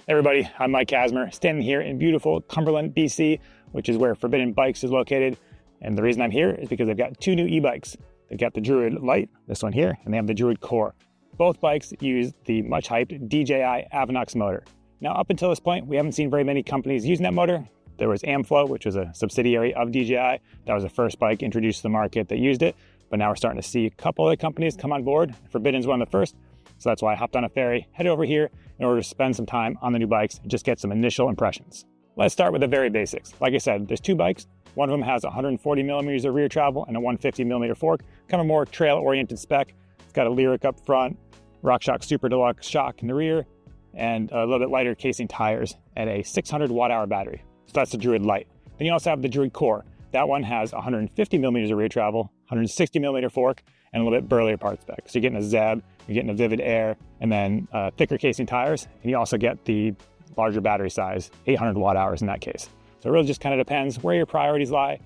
Hey everybody, I'm Mike Kazimer, standing here in beautiful Cumberland, BC, which is where Forbidden Bikes is located. And the reason I'm here is because they've got two new e-bikes. They've got the Druid LitE, this one here, and they have the Druid Core. Both bikes use the much hyped DJI Avanox motor. Now, up until this point, we haven't seen very many companies using that motor. There was Amflow, which was a subsidiary of DJI. That was the first bike introduced to the market that used it. But now we're starting to see a couple other companies come on board. Forbidden's one of the first. So that's why I hopped on a ferry, headed over here in order to spend some time on the new bikes and just get some initial impressions. Let's start with the very basics. Like I said, there's two bikes. One of them has 140 millimeters of rear travel and a 150 millimeter fork, kind of more trail-oriented spec. It's got a Lyric up front, RockShox Super Deluxe shock in the rear, and a little bit lighter casing tires and a 600 watt-hour battery. So that's the Druid LitE. Then you also have the Druid Core. That one has 150 millimeters of rear travel, 160 millimeter fork, and a little bit burlier part spec. So you're getting a Zeb, you're getting a Vivid Air, and then thicker casing tires, and you also get the larger battery size, 800 watt hours in that case. So it really just kind of depends where your priorities lie.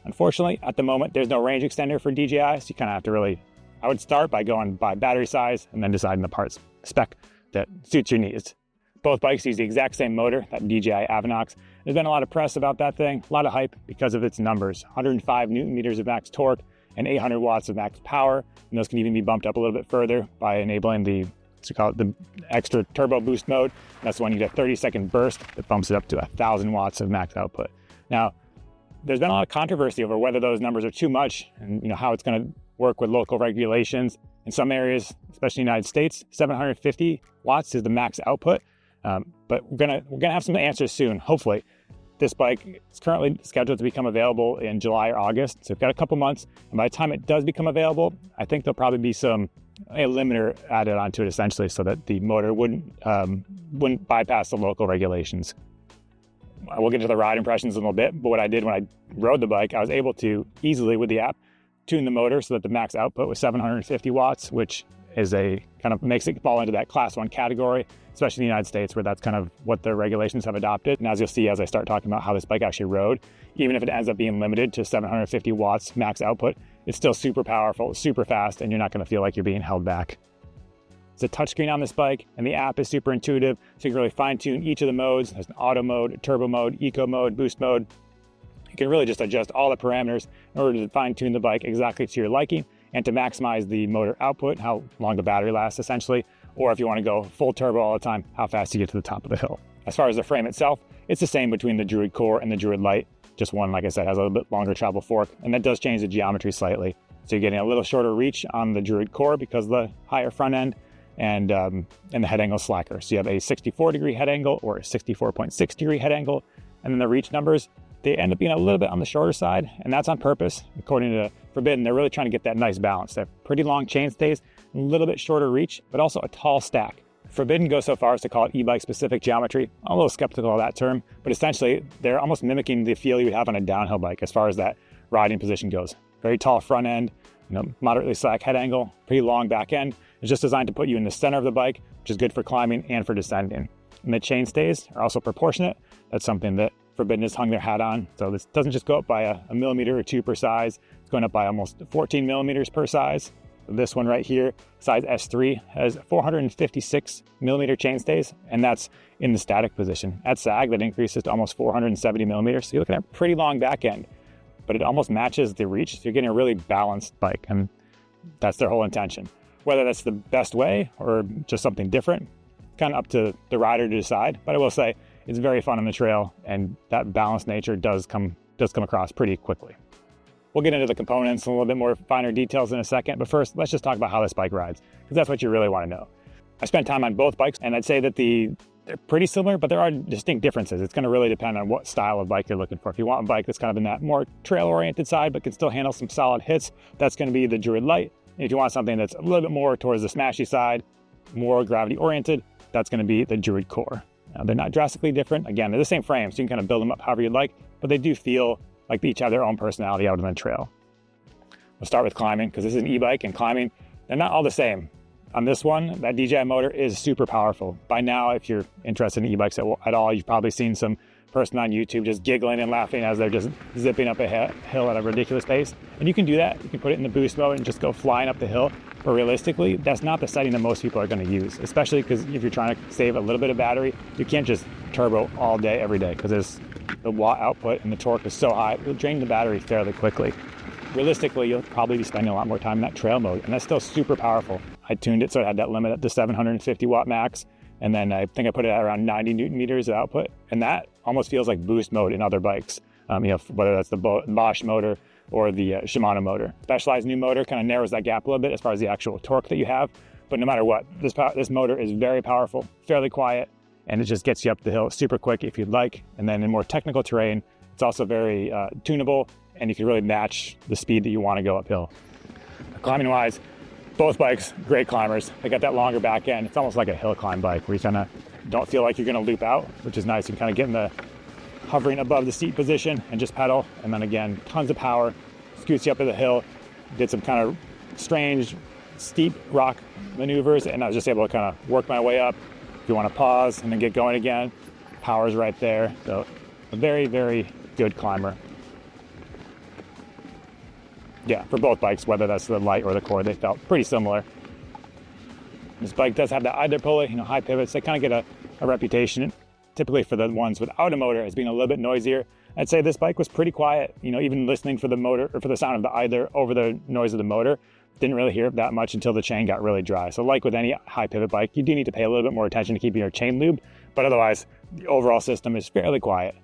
Unfortunately, at the moment, there's no range extender for DJI, so you kind of have to really, I would start by going by battery size and then deciding the parts spec that suits your needs. Both bikes use the exact same motor, that DJI Avanox. There's been a lot of press about that thing, a lot of hype because of its numbers. 105 newton meters of max torque and 800 watts of max power. And those can even be bumped up a little bit further by enabling the extra turbo boost mode. That's the one you get a 30-second burst that bumps it up to 1,000 watts of max output. Now, there's been a lot of controversy over whether those numbers are too much and how it's going to work with local regulations. In some areas, especially in the United States, 750 watts is the max output. But we're gonna have some answers soon, hopefully. This bike is currently scheduled to become available in July or August, so we've got a couple months. And by the time it does become available, I think there'll probably be a limiter added onto it essentially so that the motor wouldn't bypass the local regulations. We'll get to the ride impressions in a little bit, but what I did when I rode the bike, I was able to easily with the app tune the motor so that the max output was 750 watts, which is makes it fall into that class 1 category, especially in the United States where that's kind of what the regulations have adopted. And as you'll see as I start talking about how this bike actually rode, even if it ends up being limited to 750 watts max output, it's still super powerful, super fast, and you're not going to feel like you're being held back. It's a touchscreen on this bike, and the app is super intuitive, so you can really fine tune each of the modes. There's an auto mode, a turbo mode, eco mode, boost mode. You can really just adjust all the parameters in order to fine tune the bike exactly to your liking and to maximize the motor output, how long the battery lasts essentially, or if you want to go full turbo all the time, how fast you get to the top of the hill. As far as the frame itself, it's the same between the Druid Core and the Druid LitE. Just one, like I said, has a little bit longer travel fork, and that does change the geometry slightly. So you're getting a little shorter reach on the Druid Core because of the higher front end, and the head angle slacker. So you have a 64-degree head angle or a 64.6-degree head angle, and then the reach numbers, they end up being a little bit on the shorter side, and that's on purpose. According to Forbidden, they're really trying to get that nice balance. They have pretty long chain stays, a little bit shorter reach, but also a tall stack. Forbidden goes so far as to call it e-bike specific geometry. I'm a little skeptical of that term, but essentially they're almost mimicking the feel you would have on a downhill bike as far as that riding position goes. Very tall front end, moderately slack head angle, pretty long back end. It's just designed to put you in the center of the bike, which is good for climbing and for descending. And the chain stays are also proportionate. That's something that Forbidden has hung their hat on. So this doesn't just go up by a millimeter or two per size. It's going up by almost 14 millimeters per size. This one right here, size S3, has 456 millimeter chain stays, and that's in the static position. At sag, that increases to almost 470 millimeters. So you're looking at a pretty long back end, but it almost matches the reach. So you're getting a really balanced bike, and that's their whole intention. Whether that's the best way or just something different, kind of up to the rider to decide. But I will say it's very fun on the trail, and that balanced nature does come across pretty quickly. We'll get into the components and a little bit more finer details in a second, but first, let's just talk about how this bike rides, because that's what you really want to know. I spent time on both bikes, and I'd say that they're pretty similar, but there are distinct differences. It's going to really depend on what style of bike you're looking for. If you want a bike that's kind of in that more trail-oriented side, but can still handle some solid hits, that's going to be the Druid LitE. And if you want something that's a little bit more towards the smashy side, more gravity-oriented, that's going to be the Druid Core. Now, they're not drastically different. Again, they're the same frame, so you can kind of build them up however you'd like, but they do feel like they each have their own personality out on the trail. We'll start with climbing, because this is an e-bike, and climbing, they're not all the same. On this one, that DJI motor is super powerful. By now, if you're interested in e-bikes at all, you've probably seen some person on YouTube just giggling and laughing as they're just zipping up a hill at a ridiculous pace. And you can do that. You can put it in the boost mode and just go flying up the hill. But realistically, that's not the setting that most people are going to use, especially because if you're trying to save a little bit of battery, you can't just turbo all day, every day, because the watt output and the torque is so high, it'll drain the battery fairly quickly. Realistically, you'll probably be spending a lot more time in that trail mode, and that's still super powerful. I tuned it so it had that limit at the 750 watt max, and then I think I put it at around 90 Newton meters of output, and that almost feels like boost mode in other bikes, whether that's the Bosch motor or the Shimano motor. Specialized new motor kind of narrows that gap a little bit as far as the actual torque that you have, but no matter what, this motor is very powerful, fairly quiet, and it just gets you up the hill super quick if you'd like. And then in more technical terrain, it's also very tunable, and you can really match the speed that you want to go uphill. Climbing wise, both bikes, great climbers. They got that longer back end. It's almost like a hill climb bike where you kind of don't feel like you're going to loop out, which is nice. You can kind of get in the hovering above the seat position and just pedal. And then again, tons of power, scoots you up to the hill. Did some kind of strange, steep rock maneuvers, and I was just able to kind of work my way up. If you want to pause and then get going again, power's right there. So a very, very good climber. Yeah, for both bikes, whether that's the LitE or the Core, they felt pretty similar. This bike does have the idler pulley, high pivots. They kind of get a reputation, typically for the ones without a motor, as being a little bit noisier. I'd say this bike was pretty quiet, even listening for the motor or for the sound of the idler over the noise of the motor. Didn't really hear it that much until the chain got really dry. So like with any high pivot bike, you do need to pay a little bit more attention to keeping your chain lubed, but otherwise the overall system is fairly quiet.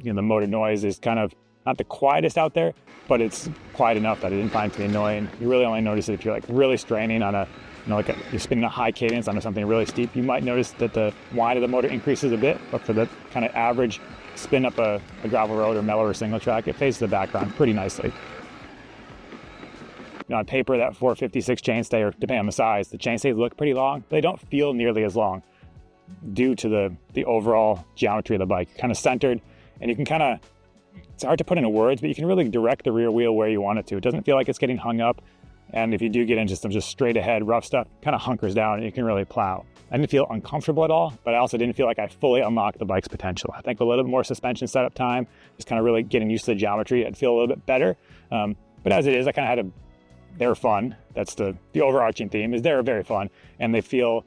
The motor noise is kind of not the quietest out there, but it's quiet enough that I didn't find it to be annoying. You really only notice it if you're like really straining on you're spinning a high cadence on something really steep. You might notice that the whine of the motor increases a bit, but for the kind of average spin up a gravel road or mellow or single track, it fades to the background pretty nicely. On paper, that 456 chainstay, or depending on the size, the chainstays look pretty long, but they don't feel nearly as long due to the overall geometry of the bike. Kind of centered, and you can it's hard to put into words, but you can really direct the rear wheel where you want it to. It doesn't feel like it's getting hung up, and if you do get into some just straight ahead rough stuff, kind of hunkers down and you can really plow. I didn't feel uncomfortable at all, but I also didn't feel like I fully unlocked the bike's potential. I think a little bit more suspension setup time, just kind of really getting used to the geometry, I'd feel a little bit better. But as it is, I kind of they're fun. That's the overarching theme, is they're very fun, and they feel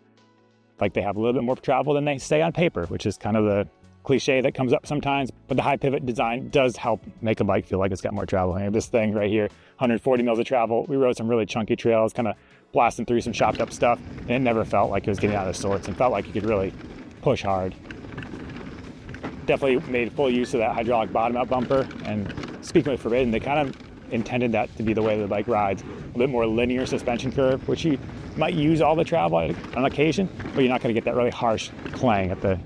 like they have a little bit more travel than they say on paper, which is kind of the cliche that comes up sometimes. But the high pivot design does help make a bike feel like it's got more travel. This thing right here, 140 mils of travel. We rode some really chunky trails, kind of blasting through some chopped up stuff, and it never felt like it was getting out of sorts, and felt like you could really push hard. Definitely made full use of that hydraulic bottom out bumper, and speaking with Forbidden, they kind of intended that to be the way the bike rides, a bit more linear suspension curve, which you might use all the travel on occasion, but you're not going to get that really harsh clang at the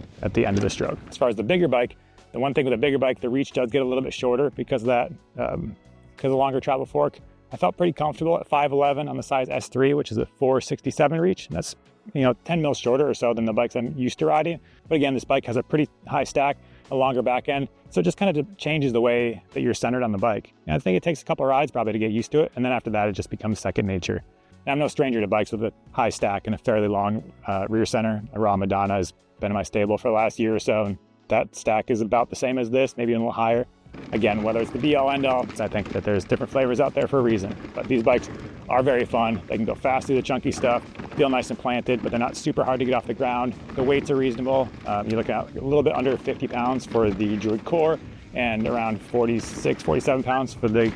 end of the stroke. As far as the bigger bike, the one thing with a bigger bike, the reach does get a little bit shorter because of that, because of the longer travel fork. I felt pretty comfortable at 5'11" on the size S3, which is a 467 reach. And that's 10 mils shorter or so than the bikes I'm used to riding. But again, this bike has a pretty high stack, a longer back end, so it just kind of changes the way that you're centered on the bike. And I think it takes a couple of rides probably to get used to it, and then after that, it just becomes second nature. And I'm no stranger to bikes with a high stack and a fairly long rear center. A Raw Madonna has been in my stable for the last year or so, and that stack is about the same as this, maybe a little higher. Again, whether it's the be-all, end-all, I think that there's different flavors out there for a reason. But these bikes are very fun. They can go fast through the chunky stuff, feel nice and planted, but they're not super hard to get off the ground. The weights are reasonable. You're looking at a little bit under 50 pounds for the Druid Core and around 46, 47 pounds for the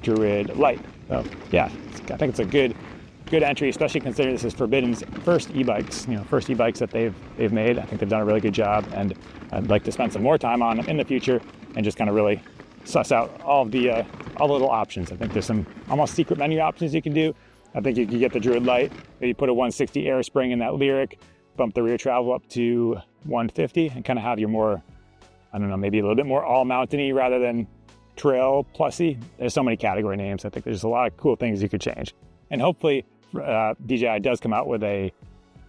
Druid LitE. So yeah, I think it's a good entry, especially considering this is Forbidden's first e-bikes, first e-bikes that they've made. I think they've done a really good job, and I'd like to spend some more time on them in the future and just kind of really suss out all the little options. I think there's some almost secret menu options you can do. I think you can get the Druid LitE, maybe put a 160 air spring in that Lyric, bump the rear travel up to 150, and kind of have your more, maybe a little bit more all mountainy rather than trail plusy. There's so many category names. I think there's a lot of cool things you could change. And hopefully DJI does come out with a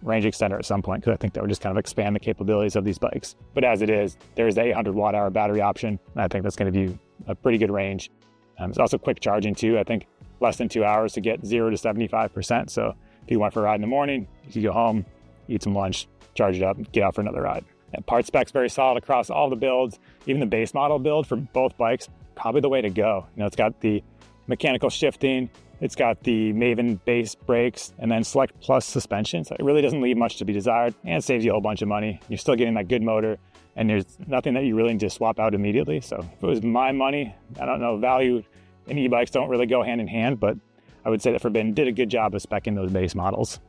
range extender at some point, because I think that would just kind of expand the capabilities of these bikes. But as it is, there's the 800 watt hour battery option, and I think that's going to give you a pretty good range. It's also quick charging too. I think less than 2 hours to get 0 to 75%. So if you went for a ride in the morning, you could go home, eat some lunch, charge it up, and get out for another ride. And part specs very solid across all the builds. Even the base model build for both bikes, probably the way to go. It's got the mechanical shifting, It's got the Maven base brakes and then Select Plus suspension, so it really doesn't leave much to be desired, and it saves you a whole bunch of money. You're still getting that good motor, and there's nothing that you really need to swap out immediately. So if it was my money, I don't know, value and e-bikes don't really go hand in hand, but I would say that Forbidden did a good job of speccing those base models.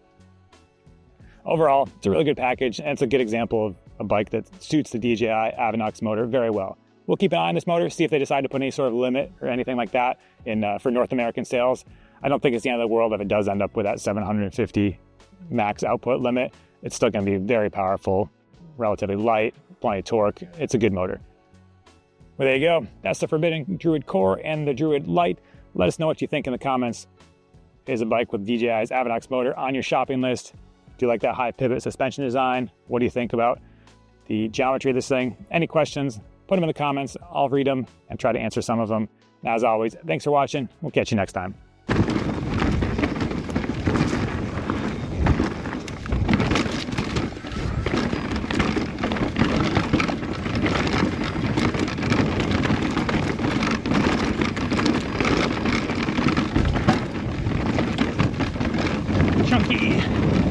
Overall, it's a really good package, and it's a good example of a bike that suits the DJI Avanox motor very well. We'll keep an eye on this motor, see if they decide to put any sort of limit or anything like that in for North American sales. I don't think it's the end of the world if it does end up with that 750 max output limit. It's still going to be very powerful, relatively light, plenty of torque. It's a good motor. Well, there you go. That's the Forbidden Druid Core and the Druid LitE. Let us know what you think in the comments. Is a bike with DJI's Avanox motor on your shopping list? Do you like that high pivot suspension design? What do you think about the geometry of this thing? Any questions? Put them in the comments. I'll read them and try to answer some of them. And as always, thanks for watching. We'll catch you next time. Chunky.